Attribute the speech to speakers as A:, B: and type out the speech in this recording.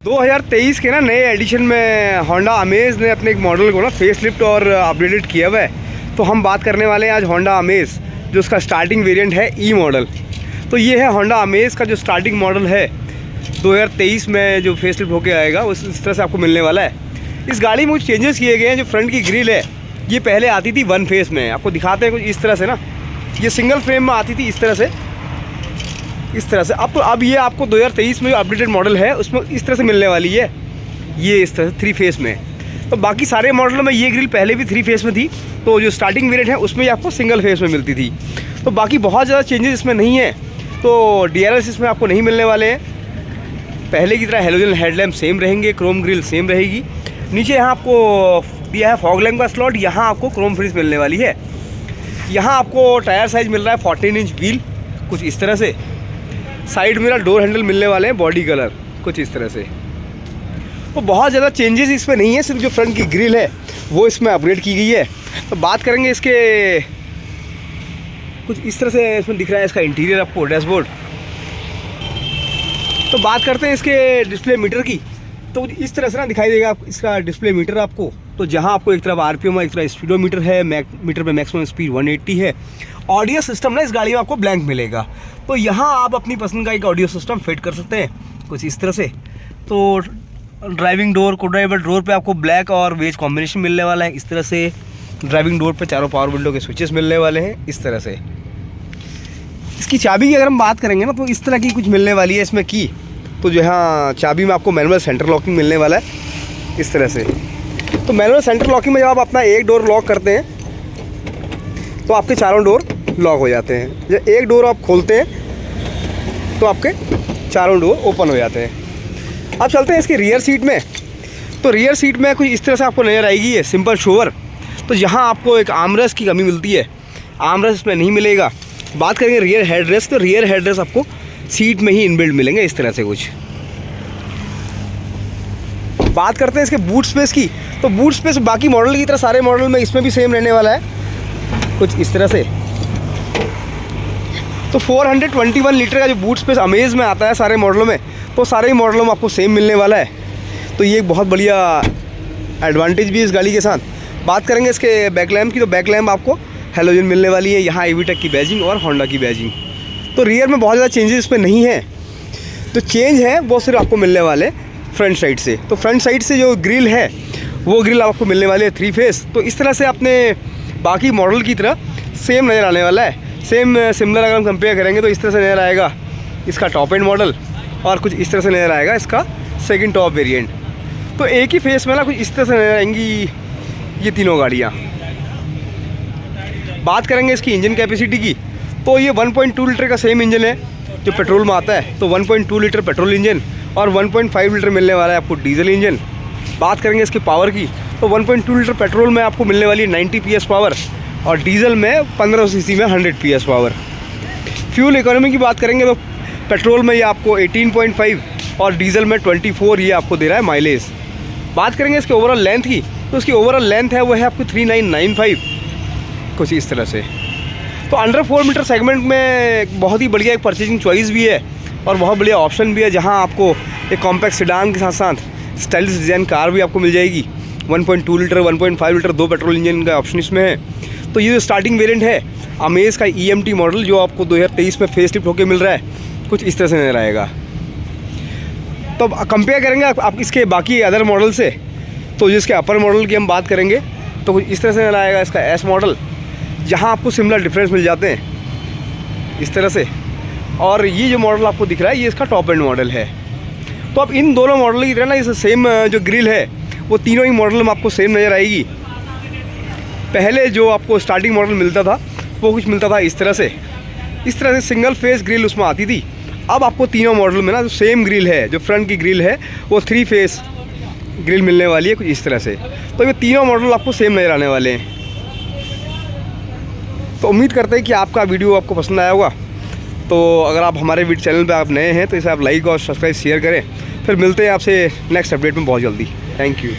A: 2023 के ना नए एडिशन में होंडा अमेज ने अपने एक मॉडल को ना फेस लिफ्ट और अपडेटेड किया हुआ है। तो हम बात करने वाले हैं आज होंडा अमेज, जो उसका स्टार्टिंग वेरिएंट है ई मॉडल। तो ये है होंडा अमेज का जो स्टार्टिंग मॉडल है 2023 में जो फेस लिफ्ट होकर आएगा उस तरह से आपको मिलने वाला है। इस गाड़ी में कुछ चेंजेस किए गए हैं। जो फ्रंट की ग्रिल है ये पहले आती थी वन फेस में, आपको दिखाते हैं कुछ इस तरह से ना, ये सिंगल फ्रेम में आती थी इस तरह से। अब ये आपको 2023 में जो अपडेटेड मॉडल है उसमें इस तरह से मिलने वाली है, ये इस तरह से 3 फेस में। तो बाकी सारे मॉडलों में ये ग्रिल पहले भी 3 फेस में थी, तो जो स्टार्टिंग वेरिएंट है उसमें ये आपको सिंगल फेस में मिलती थी। तो बाकी बहुत ज़्यादा चेंजेस इसमें नहीं है। तो DRS इसमें आपको नहीं मिलने वाले हैं। पहले की तरह हेलोजन हेडलैम्प सेम रहेंगे, क्रोम ग्रिल सेम रहेगी। नीचे यहाँ आपको दिया है फॉग लैम्प का स्लॉट, यहाँ आपको क्रोम फिनिश मिलने वाली है। यहाँ आपको टायर साइज़ मिल रहा है 14 इंच व्हील, कुछ इस तरह से। साइड मिरर डोर हैंडल मिलने वाले हैं, बॉडी कलर कुछ इस तरह से। तो बहुत ज़्यादा चेंजेस इसमें नहीं है, सिर्फ जो फ्रंट की ग्रिल है वो इसमें अपग्रेड की गई है। तो बात करेंगे इसके, कुछ इस तरह से इसमें दिख रहा है इसका इंटीरियर आपको, डैशबोर्ड। तो बात करते हैं इसके डिस्प्ले मीटर की। तो इस तरह से ना दिखाई देगा इसका डिस्प्ले मीटर आपको। तो जहाँ आपको एक तरफ RPM है, एक तरफ स्पीडोमीटर है, मीटर पे मैक्सिमम स्पीड 180 है। ऑडियो सिस्टम ना इस गाड़ी में आपको ब्लैंक मिलेगा। तो यहाँ आप अपनी पसंद का एक ऑडियो सिस्टम फिट कर सकते हैं कुछ इस तरह से। तो ड्राइविंग डोर, को ड्राइवर डोर पे आपको ब्लैक और बेज कॉम्बिनेशन मिलने वाला है इस तरह से। ड्राइविंग डोर पे चारों पावर विंडो के स्विचेस मिलने वाले हैं इस तरह से। इसकी चाबी की अगर हम बात करेंगे ना, तो इस तरह की कुछ मिलने वाली है इसमें की। तो जो यहाँ चाबी में आपको मैनुअल सेंटर लॉकिंग मिलने वाला है इस तरह से। तो मैनुअल सेंटर लॉकिंग में जब आप अपना एक डोर लॉक करते हैं तो आपके चारों डोर लॉक हो जाते हैं। जब एक डोर आप खोलते हैं तो आपके चारों डोर ओपन हो जाते हैं। अब चलते हैं इसके रियर सीट में। तो रियर सीट में कुछ इस तरह से आपको नज़र आएगी ये सिंपल शोवर। तो यहाँ आपको एक आर्मरेस्ट की कमी मिलती है, आर्मरेस्ट इसमें नहीं मिलेगा। बात करेंगे रियर हेडरेस्ट, तो रियर हेडरेस्ट आपको सीट में ही इनबिल्ट मिलेंगे इस तरह से कुछ। बात करते हैं इसके बूट स्पेस की। तो बूट स्पेस बाकी मॉडल की तरह सारे मॉडल में इसमें भी सेम रहने वाला है कुछ इस तरह से। तो 421 लीटर का जो बूट स्पेस अमेज में आता है सारे मॉडलों में, तो सारे ही मॉडलों में आपको सेम मिलने वाला है। तो ये एक बहुत बढ़िया एडवांटेज भी है इस गाड़ी के साथ। बात करेंगे इसके बैक लैम्प की। तो बैक लैम्प आपको हेलोजन मिलने वाली है, यहाँ एवीटेक की बैजिंग और होंडा की बैजिंग। तो रियर में बहुत ज़्यादा चेंजेस इसमें नहीं है। तो चेंज है वो सिर्फ आपको मिलने वाले फ्रंट साइड से। तो फ्रंट साइड से जो ग्रिल है वो ग्रिल आपको मिलने वाले है 3 फेस। तो इस तरह से अपने बाकी मॉडल की तरह सेम नज़र आने वाला है। सिमिलर अगर हम कंपेयर करेंगे तो इस तरह से नज़र आएगा इसका टॉप एंड मॉडल, और कुछ इस तरह से नज़र आएगा इसका सेकंड टॉप वेरिएंट। तो एक ही फेस में ना कुछ इस तरह से नज़र आएंगी ये तीनों गाड़ियाँ। बात करेंगे इसकी इंजन कैपेसिटी की। तो ये 1.2 लीटर का सेम इंजन है जो पेट्रोल में आता है। तो 1.2 लीटर पेट्रोल इंजन और 1.5 लीटर मिलने वाला है आपको डीजल इंजन। बात करेंगे इसकी पावर की। तो 1.2 लीटर पेट्रोल में आपको मिलने वाली है 90 PS पावर, और डीजल में 1500 सीसी में 100 PS पावर। फ्यूल इकोनॉमी की बात करेंगे तो पेट्रोल में ये आपको 18.5 और डीजल में 24 ये आपको दे रहा है माइलेज। बात करेंगे इसके ओवरऑल लेंथ की। तो इसकी ओवरऑल लेंथ है वो है आपको 3995 कुछ इस तरह से। तो अंडर 4 मीटर सेगमेंट में बहुत ही बढ़िया एक परचेजिंग चॉइस भी है और बहुत बढ़िया ऑप्शन भी है, जहाँ आपको एक कॉम्पैक्ट सेडान के साथ साथ स्टाइलिश डिज़ाइन कार भी आपको मिल जाएगी। 1.2 लीटर 1.5 लीटर 2 पेट्रोल इंजन का ऑप्शन इसमें है। तो ये जो स्टार्टिंग वेरिएंट है अमेज का EMT मॉडल, जो आपको 2023 में फेस लिफ्ट होकर मिल रहा है, कुछ इस तरह से नजर आएगा। तो अब कंपेयर करेंगे आप इसके बाकी अदर मॉडल से। तो जिसके अपर मॉडल की हम बात करेंगे तो कुछ इस तरह से नजर आएगा इसका S मॉडल, जहाँ आपको सिमिलर डिफरेंस मिल जाते हैं इस तरह से। और ये जो मॉडल आपको दिख रहा है ये इसका टॉप एंड मॉडल है। तो अब इन दोनों मॉडल की तरह ना इस सेम जो ग्रिल है वो तीनों ही मॉडल में आपको सेम नज़र आएगी। पहले जो आपको स्टार्टिंग मॉडल मिलता था वो कुछ मिलता था इस तरह से सिंगल फेस ग्रिल उसमें आती थी। अब आपको तीनों मॉडल में ना जो सेम ग्रिल है, जो फ्रंट की ग्रिल है वो 3 फेस ग्रिल मिलने वाली है कुछ इस तरह से। तो ये तीनों मॉडल आपको सेम नज़र आने वाले हैं। तो उम्मीद करते हैं कि आपका वीडियो आपको पसंद आया होगा। तो अगर आप हमारे चैनल पे आप नए हैं तो इसे आप लाइक और सब्सक्राइब शेयर करें। फिर मिलते हैं आपसे नेक्स्ट अपडेट में बहुत जल्दी। Thank you.